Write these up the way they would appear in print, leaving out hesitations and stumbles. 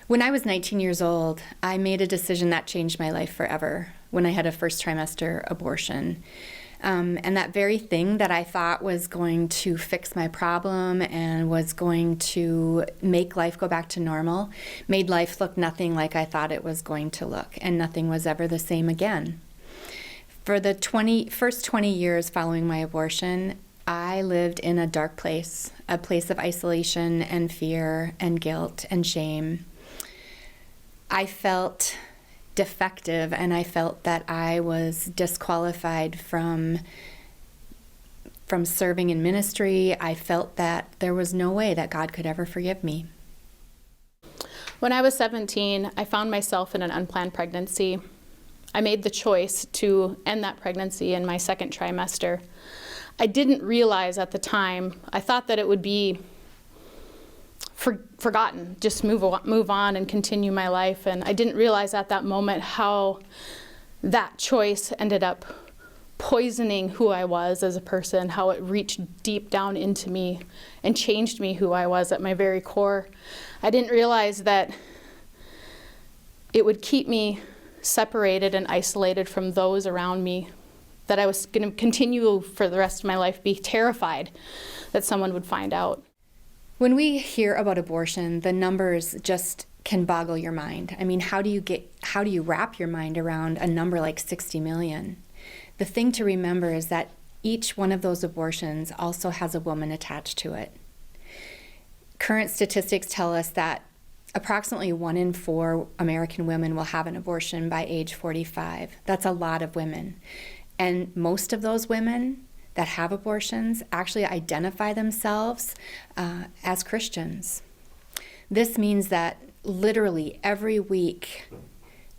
When I was 19 years old, I made a decision that changed my life forever when I had a first trimester abortion. And that very thing that I thought was going to fix my problem and was going to make life go back to normal made life look nothing like I thought it was going to look, and nothing was ever the same again. For the first 20 years following my abortion, I lived in a dark place, a place of isolation and fear and guilt and shame. I felt defective, and I felt that I was disqualified from serving in ministry. I felt that there was no way that God could ever forgive me. When I was 17, I found myself in an unplanned pregnancy. I made the choice to end that pregnancy in my second trimester. I didn't realize at the time, I thought that it would be forgotten, just move on and continue my life. And I didn't realize at that moment how that choice ended up poisoning who I was as a person, how it reached deep down into me and changed me who I was at my very core. I didn't realize that it would keep me separated and isolated from those around me, that I was going to continue for the rest of my life be terrified that someone would find out. When we hear about abortion, the numbers just can boggle your mind. I mean, how do you wrap your mind around a number like 60 million? The thing to remember is that each one of those abortions also has a woman attached to it. Current statistics tell us that approximately 1 in 4 American women will have an abortion by age 45. That's a lot of women. And most of those women that have abortions actually identify themselves as Christians. This means that literally every week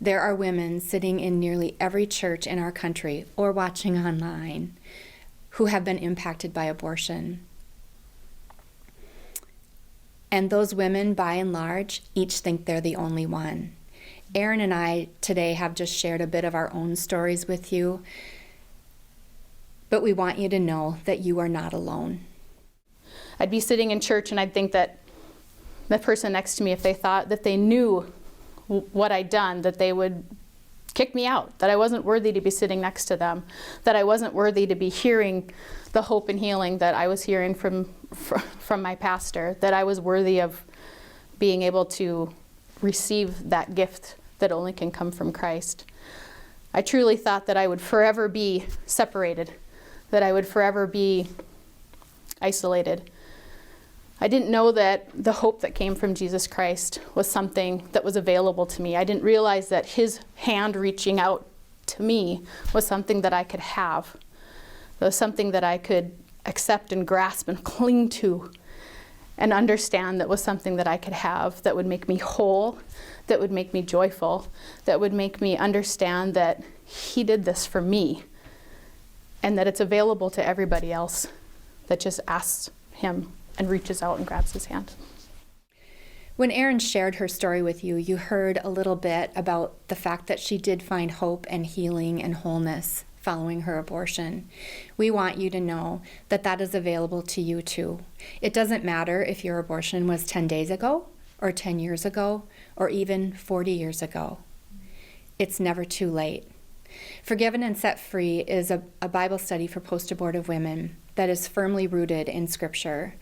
there are women sitting in nearly every church in our country or watching online who have been impacted by abortion. And those women, by and large, each think they're the only one. Erin and I today have just shared a bit of our own stories with you, but we want you to know that you are not alone. I'd be sitting in church and I'd think that the person next to me, if they thought that they knew what I'd done, that they would kick me out, that I wasn't worthy to be sitting next to them, that I wasn't worthy to be hearing the hope and healing that I was hearing from my pastor, that I was worthy of being able to receive that gift that only can come from Christ. I truly thought that I would forever be separated, that I would forever be isolated. I didn't know that the hope that came from Jesus Christ was something that was available to me. I didn't realize that his hand reaching out to me was something that I could have. It was something that I could accept and grasp and cling to and understand, that was something that I could have, that would make me whole, that would make me joyful, that would make me understand that he did this for me, and that it's available to everybody else that just asks him and reaches out and grabs his hand. When Erin shared her story with you, you heard a little bit about the fact that she did find hope and healing and wholeness following her abortion. We want you to know that that is available to you too. It doesn't matter if your abortion was 10 days ago, or 10 years ago, or even 40 years ago. It's never too late. Forgiven and Set Free is a Bible study for post-abortive women that is firmly rooted in Scripture.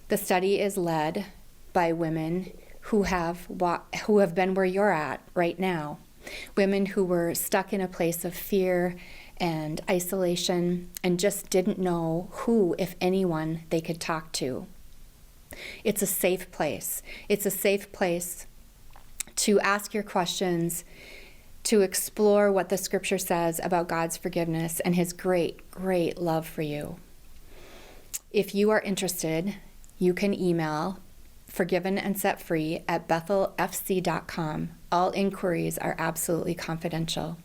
The study is led by women who have been where you're at right now, women who were stuck in a place of fear and isolation and just didn't know who, if anyone, they could talk to. It's a safe place. It's a safe place to ask your questions, to explore what the Scripture says about God's forgiveness and his great, great love for you. If you are interested, you can email forgivenandsetfree@bethelfc.com. All inquiries are absolutely confidential.